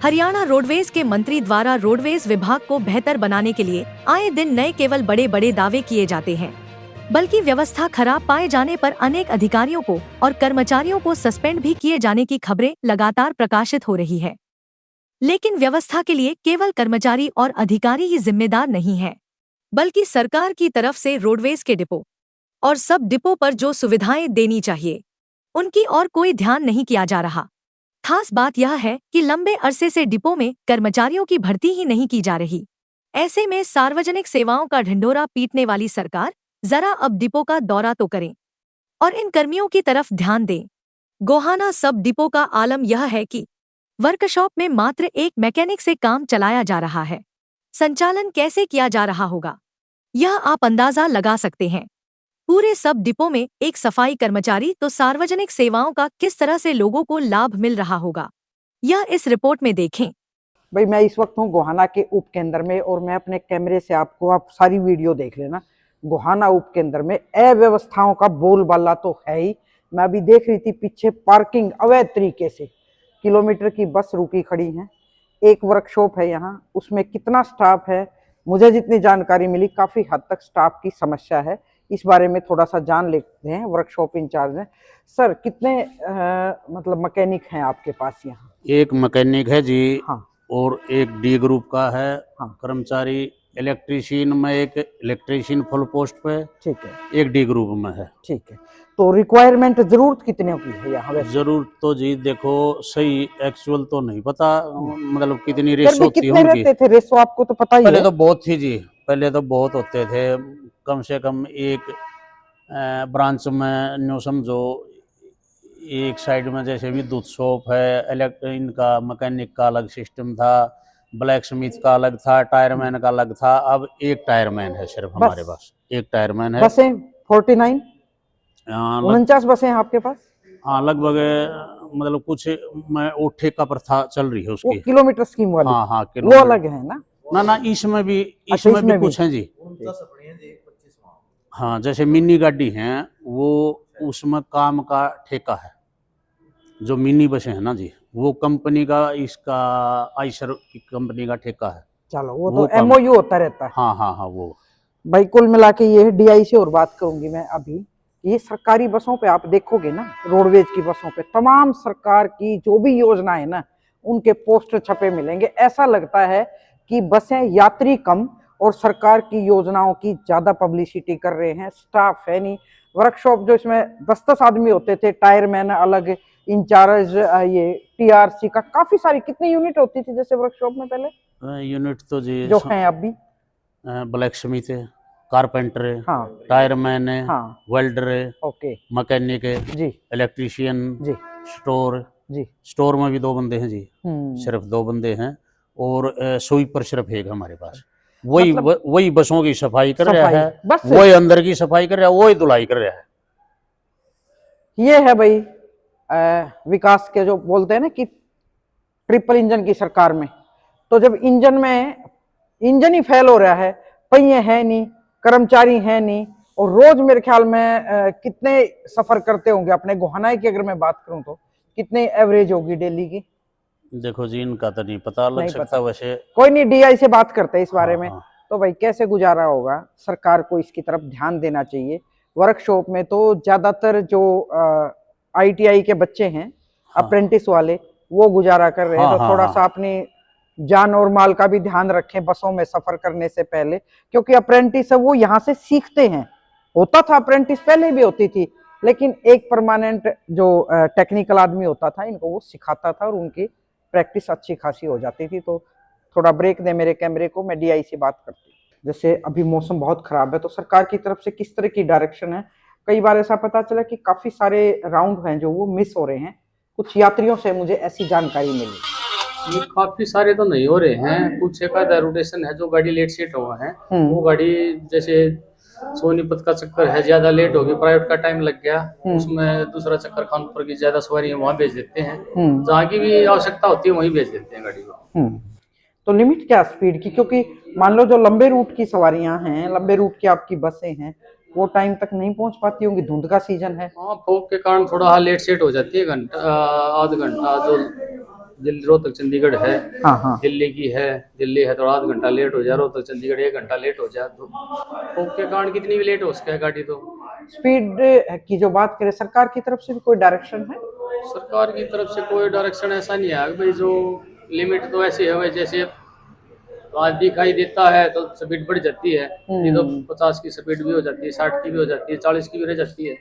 Haryana roadways के मंत्री द्वारा रोडवेज विभाग को बेहतर बनाने के लिए आए दिन नए केवल बड़े बड़े दावे किए जाते हैं, बल्कि व्यवस्था खराब पाए जाने पर अनेक अधिकारियों को और कर्मचारियों को सस्पेंड भी किए जाने की खबरें लगातार प्रकाशित हो रही है। लेकिन व्यवस्था के लिए केवल कर्मचारी और अधिकारी ही जिम्मेदार नहीं है, बल्कि सरकार की तरफ से रोडवेज के डिपो और सब डिपो पर जो सुविधाएं देनी चाहिए उनकी और कोई ध्यान नहीं किया जा रहा। खास बात यह है कि लंबे अरसे से डिपो में कर्मचारियों की भर्ती ही नहीं की जा रही। ऐसे में सार्वजनिक सेवाओं का ढिंढोरा पीटने वाली सरकार जरा अब डिपो का दौरा तो करें और इन कर्मियों की तरफ ध्यान दें। गोहाना सब डिपो का आलम यह है कि वर्कशॉप में मात्र एक मैकेनिक से काम चलाया जा रहा है। संचालन कैसे किया जा रहा होगा, यह आप अंदाजा लगा सकते हैं। पूरे सब डिपो में एक सफाई कर्मचारी तो सार्वजनिक सेवाओं का किस तरह से लोगों को लाभ मिल रहा होगा, यह इस रिपोर्ट में देखें। भाई मैं इस वक्त हूँ गोहाना के उप केंद्र में और मैं अपने कैमरे से आप सारी वीडियो देख लेना। गोहाना उप केंद्र में अव्यवस्थाओं का बोलबाला तो है ही। मैं अभी देख रही थी पीछे पार्किंग अवैध तरीके से, किलोमीटर की बस रुकी खड़ी है। एक वर्कशॉप है यहाँ, उसमें कितना स्टाफ है, मुझे जितनी जानकारी मिली काफी हद तक स्टाफ की समस्या है। इस बारे में थोड़ा सा जान लेते हैं, वर्कशॉप इंचार्ज हैं। सर कितने मतलब मैकेनिक हैं आपके पास यहाँ? एक मैकेनिक है जी। हाँ। और एक डी ग्रुप का है। हाँ। कर्मचारी इलेक्ट्रीशियन में एक इलेक्ट्रीशियन फुल पोस्ट पे, ठीक है, एक डी ग्रुप में है। ठीक है। तो रिक्वायरमेंट जरूरत कितने की है यहाँ? जरूरत तो जी देखो सही एक्चुअल तो नहीं पता, मतलब कितनी रेस होती कितने होंगी। रहते थे रेसो, आपको तो पता ही पहले है। तो बहुत थी जी, पहले तो बहुत होते थे। कम से कम एक ब्रांच में न्यू समझो, एक साइड में जैसे विद्युत शॉप है, इनका मैकेनिक का अलग सिस्टम था, ब्लैक स्मिथ का अलग था, टायरमैन का अलग था। अब एक टायरमैन है सिर्फ हमारे पास, एक टायरमैन है। बसें 49 49 बसें हैं आपके पास? हाँ लगभग, मतलब कुछ मैं वो ठेका प्रथा चल रही है उसकी, किलोमीटर स्कीम वाली। हाँ हाँ वो अलग है ना? ना इसमें भी, अच्छा, इसमें भी कुछ है जी। हाँ जैसे मिनी गाड़ी है वो, उसमें काम का ठेका है। जो मिनी बसें है ना जी, वो कंपनी का, इसका आइसर की कंपनी का ठेका है। चलो वो तो एमओयू होता रहता है। हाँ हाँ हाँ वो भाई कुल मिला के ये डीआई से और बात करूंगी मैं अभी। ये सरकारी बसों पे आप देखोगे ना, रोडवेज की बसों पे तमाम सरकार की जो भी योजना है ना, उनके पोस्टर छपे मिलेंगे। ऐसा लगता है कि बसें यात्री कम और सरकार की योजनाओं की ज्यादा पब्लिसिटी कर रहे हैं। स्टाफ है नहीं। वर्कशॉप जो इसमें 10-10 आदमी होते थे, टायरमैन अलग, इंचार्ज, ये टीआरसी का काफी सारी, कितनी यूनिट होती थी जैसे वर्कशॉप में पहले? यूनिट तो जी जो है अभी ब्लैक स्मिथ है, कारपेंटर है, हाँ, टायरमैन है, हाँ, वेल्डर है, ओके, मैकेनिक है जी, इलेक्ट्रीशियन जी, स्टोर जी। स्टोर में भी 2 बंदे हैं जी, सिर्फ 2 बंदे हैं। और स्वीपर सिर्फ एक हमारे पास। वही मतलब वही बसों की सफाई कर रहा है, बस वही अंदर की सफाई कर रहा है, वही धुलाई कर रहा है। ये है भाई विकास के जो बोलते हैं ना कि ट्रिपल इंजन की सरकार में, तो जब इंजन ही फेल हो रहा है, पहिए है नहीं, कर्मचारी है नहीं, और रोज मेरे ख्याल में कितने सफर करते होंगे अपने गोहाना की, अगर मैं बात करूं तो कितने एवरेज होगी डेली की? देखो जी इनका तो नहीं पता, लग सकता वैसे। कोई नहीं, डीआई से बात करते हैं इस बारे में। हाँ। तो भाई कैसे गुजारा होगा? सरकार को इसकी तरफ ध्यान देना चाहिए। वर्कशॉप में तो ज्यादातर जो आईटीआई के बच्चे हैं, अप्रेंटिस वाले, वो गुजारा कर रहे हैं। तो थोड़ा सा अपनी जान और माल का भी ध्यान रखें बसों में सफर करने से पहले, क्योंकि अप्रेंटिस है वो यहाँ से सीखते हैं। होता था अप्रेंटिस, पहले भी होती थी, लेकिन एक परमानेंट जो टेक्निकल आदमी होता था, इनको वो सिखाता था और उनकी प्रैक्टिस अच्छी खासी हो जाती थी। तो थोड़ा ब्रेक दे मेरे कैमरे को, मैं डीआई से बात करती हूँ। जैसे अभी मौसम बहुत खराब है, तो सरकार की तरफ से किस तरह की डायरेक्शन है? कई बार ऐसा पता चला कि काफी सारे राउंड हैं जो वो मिस हो रहे हैं। कुछ यात्रियों से मुझे ऐसी जानकारी मिली। ये काफी सारे तो नहीं हो रहे हैं, कुछ एक आधा रोटेशन है जो गाड़ी लेट सेट हुआ है। वो गाड़ी जैसे सोनीपत का चक्कर है, ज्यादा लेट हो गई, प्राइवेट का टाइम लग गया, उसमें दूसरा चक्कर कानपुर की ज्यादा सवारी है वहाँ भेज देते हैं। जहाँ की भी आवश्यकता होती है वहीं भेज देते हैं गाड़ी को। तो लिमिट क्या स्पीड की? क्योंकि मान लो जो लंबे रूट की सवारियां हैं, लंबे रूट की आपकी बसें हैं, वो टाइम तक नहीं पहुंच पाती होंगी, धुंध का सीजन है। हाँ, फॉग के कारण थोड़ा लेट सेट हो जाती है, घंटा आध घंटा जो दिल्ली रोहतक चंडीगढ़ है, हाँ हाँ। दिल्ली की है, दिल्ली है तो आध घंटा लेट हो जाए, रोहतक चंडीगढ़ 1 घंटा लेट हो जाए, तो के कारण कितनी भी लेट हो सके गाड़ी तो। स्पीड की जो बात करें, सरकार की तरफ से भी कोई डायरेक्शन है? सरकार की तरफ से कोई डायरेक्शन ऐसा नहीं है भाई, जो लिमिट तो ऐसी है भाई, जैसे आज दिखाई देता है तो स्पीड बढ़ जाती है, नहीं तो 50 की स्पीड भी हो जाती है, 60 की भी हो जाती है, 40 की भी रह जाती है।